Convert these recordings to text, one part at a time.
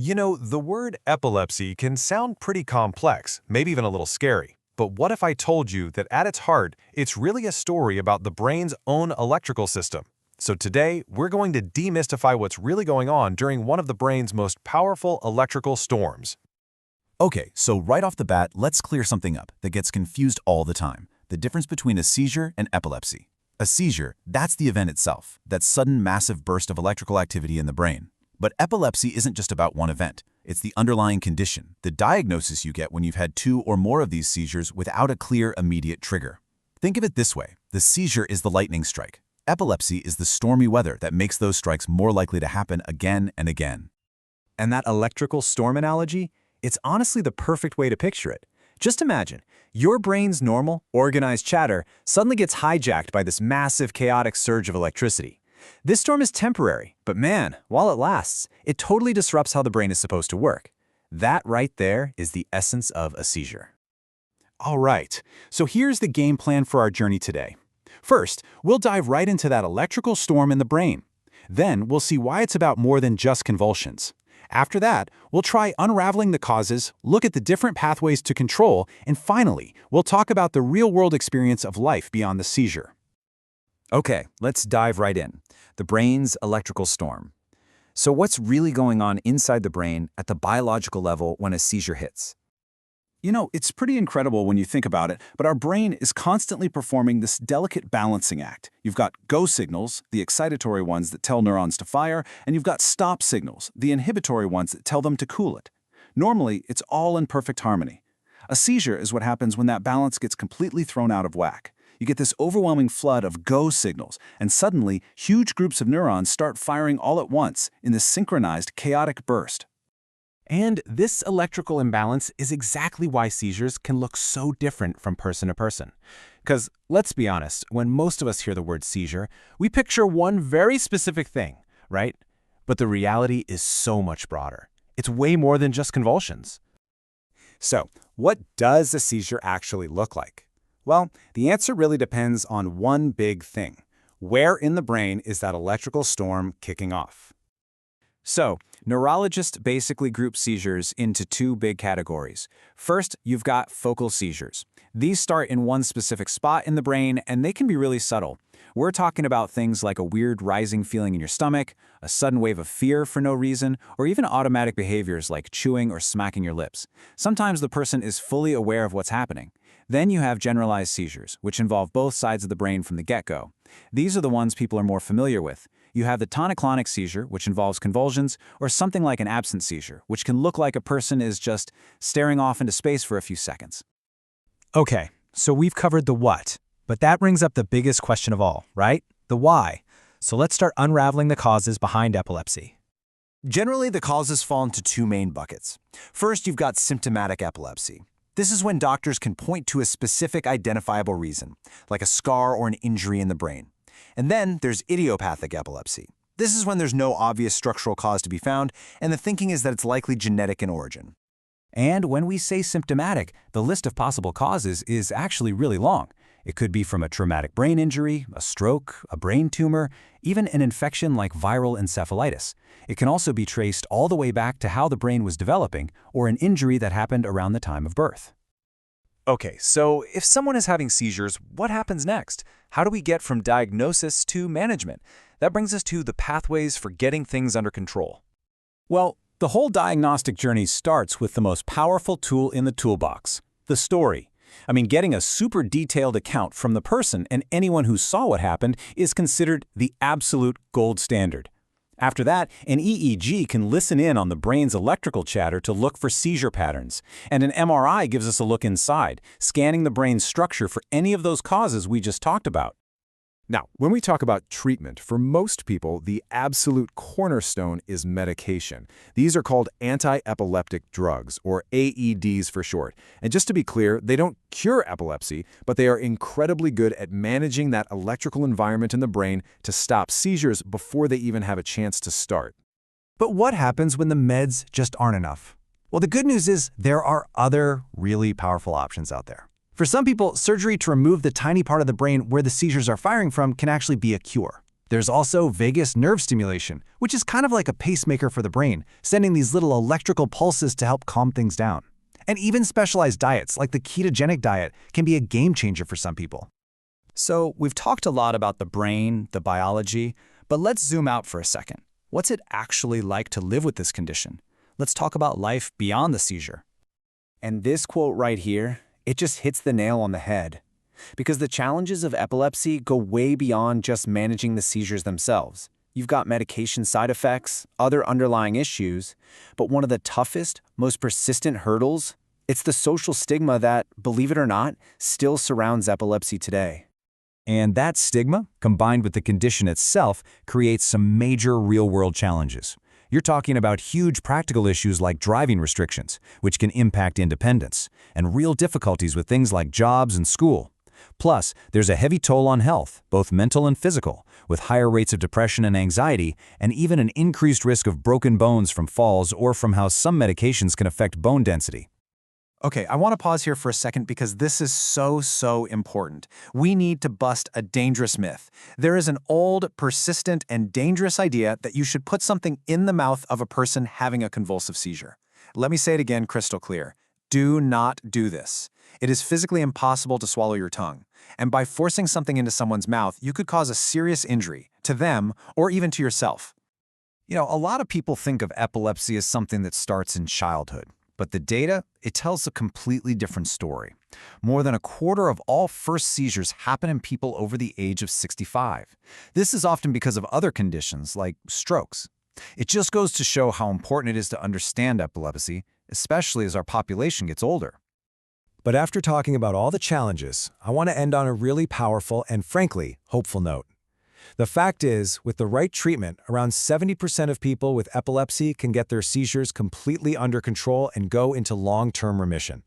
You know, the word epilepsy can sound pretty complex, maybe even a little scary. But what if I told you that at its heart, it's really a story about the brain's own electrical system? So today, we're going to demystify what's really going on during one of the brain's most powerful electrical storms. Okay, so right off the bat, let's clear something up that gets confused all the time. The difference between a seizure and epilepsy. A seizure, that's the event itself, that sudden massive burst of electrical activity in the brain. But epilepsy isn't just about one event. It's the underlying condition, the diagnosis you get when you've had two or more of these seizures without a clear, immediate trigger. Think of it this way. The seizure is the lightning strike. Epilepsy is the stormy weather that makes those strikes more likely to happen again and again. And that electrical storm analogy, it's honestly the perfect way to picture it. Just imagine, your brain's normal, organized chatter suddenly gets hijacked by this massive, chaotic surge of electricity. This storm is temporary, but man, while it lasts, it totally disrupts how the brain is supposed to work. That right there is the essence of a seizure. All right, so here's the game plan for our journey today. First, we'll dive right into that electrical storm in the brain. Then we'll see why it's about more than just convulsions. After that, we'll try unraveling the causes, look at the different pathways to control, and finally, we'll talk about the real-world experience of life beyond the seizure. Okay, let's dive right in. The brain's electrical storm. So what's really going on inside the brain at the biological level when a seizure hits? You know, it's pretty incredible when you think about it, but our brain is constantly performing this delicate balancing act. You've got go signals, the excitatory ones that tell neurons to fire, and you've got stop signals, the inhibitory ones that tell them to cool it. Normally, it's all in perfect harmony. A seizure is what happens when that balance gets completely thrown out of whack. You get this overwhelming flood of go signals, and suddenly, huge groups of neurons start firing all at once in this synchronized, chaotic burst. And this electrical imbalance is exactly why seizures can look so different from person to person. Because let's be honest, when most of us hear the word seizure, we picture one very specific thing, right? But the reality is so much broader. It's way more than just convulsions. So, what does a seizure actually look like? Well, the answer really depends on one big thing. Where in the brain is that electrical storm kicking off? So, neurologists basically group seizures into two big categories. First, you've got focal seizures. These start in one specific spot in the brain, and they can be really subtle. We're talking about things like a weird rising feeling in your stomach, a sudden wave of fear for no reason, or even automatic behaviors like chewing or smacking your lips. Sometimes the person is fully aware of what's happening. Then you have generalized seizures, which involve both sides of the brain from the get-go. These are the ones people are more familiar with. You have the tonic-clonic seizure, which involves convulsions, or something like an absent seizure, which can look like a person is just staring off into space for a few seconds. Okay, so we've covered the what, but that brings up the biggest question of all, right? The why. So let's start unraveling the causes behind epilepsy. Generally, the causes fall into two main buckets. First, you've got symptomatic epilepsy. This is when doctors can point to a specific identifiable reason, like a scar or an injury in the brain. And then there's idiopathic epilepsy. This is when there's no obvious structural cause to be found, and the thinking is that it's likely genetic in origin. And when we say symptomatic, the list of possible causes is actually really long. It could be from a traumatic brain injury, a stroke, a brain tumor, even an infection like viral encephalitis. It can also be traced all the way back to how the brain was developing or an injury that happened around the time of birth. Okay, so if someone is having seizures, what happens next? How do we get from diagnosis to management? That brings us to the pathways for getting things under control. Well, the whole diagnostic journey starts with the most powerful tool in the toolbox, the story. I mean, getting a super detailed account from the person and anyone who saw what happened is considered the absolute gold standard. After that, an EEG can listen in on the brain's electrical chatter to look for seizure patterns, and an MRI gives us a look inside, scanning the brain's structure for any of those causes we just talked about. Now, when we talk about treatment, for most people, the absolute cornerstone is medication. These are called anti-epileptic drugs, or AEDs for short. And just to be clear, they don't cure epilepsy, but they are incredibly good at managing that electrical environment in the brain to stop seizures before they even have a chance to start. But what happens when the meds just aren't enough? Well, the good news is there are other really powerful options out there. For some people, surgery to remove the tiny part of the brain where the seizures are firing from can actually be a cure. There's also vagus nerve stimulation, which is kind of like a pacemaker for the brain, sending these little electrical pulses to help calm things down. And even specialized diets, like the ketogenic diet, can be a game changer for some people. So we've talked a lot about the brain, the biology, but let's zoom out for a second. What's it actually like to live with this condition? Let's talk about life beyond the seizure. And this quote right here, it just hits the nail on the head. Because the challenges of epilepsy go way beyond just managing the seizures themselves. You've got medication side effects, other underlying issues, but one of the toughest, most persistent hurdles, it's the social stigma that, believe it or not, still surrounds epilepsy today. And that stigma, combined with the condition itself, creates some major real-world challenges. You're talking about huge practical issues like driving restrictions, which can impact independence, and real difficulties with things like jobs and school. Plus, there's a heavy toll on health, both mental and physical, with higher rates of depression and anxiety, and even an increased risk of broken bones from falls or from how some medications can affect bone density. Okay, I want to pause here for a second because this is so important. We need to bust a dangerous myth. There is an old, persistent, and dangerous idea that you should put something in the mouth of a person having a convulsive seizure. Let me say it again crystal clear. Do not do this. It is physically impossible to swallow your tongue. And by forcing something into someone's mouth, you could cause a serious injury to them or even to yourself. You know, a lot of people think of epilepsy as something that starts in childhood. But the data, it tells a completely different story. More than a quarter of all first seizures happen in people over the age of 65. This is often because of other conditions like strokes. It just goes to show how important it is to understand epilepsy, especially as our population gets older. But after talking about all the challenges, I want to end on a really powerful and, frankly, hopeful note. The fact is, with the right treatment, around 70% of people with epilepsy can get their seizures completely under control and go into long-term remission.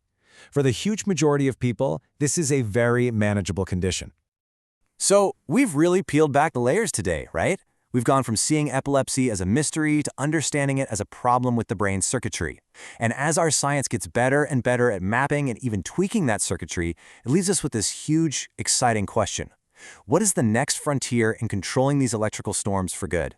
For the huge majority of people, this is a very manageable condition. So, we've really peeled back the layers today, right? We've gone from seeing epilepsy as a mystery to understanding it as a problem with the brain's circuitry. And as our science gets better and better at mapping and even tweaking that circuitry, it leaves us with this huge, exciting question. What is the next frontier in controlling these electrical storms for good?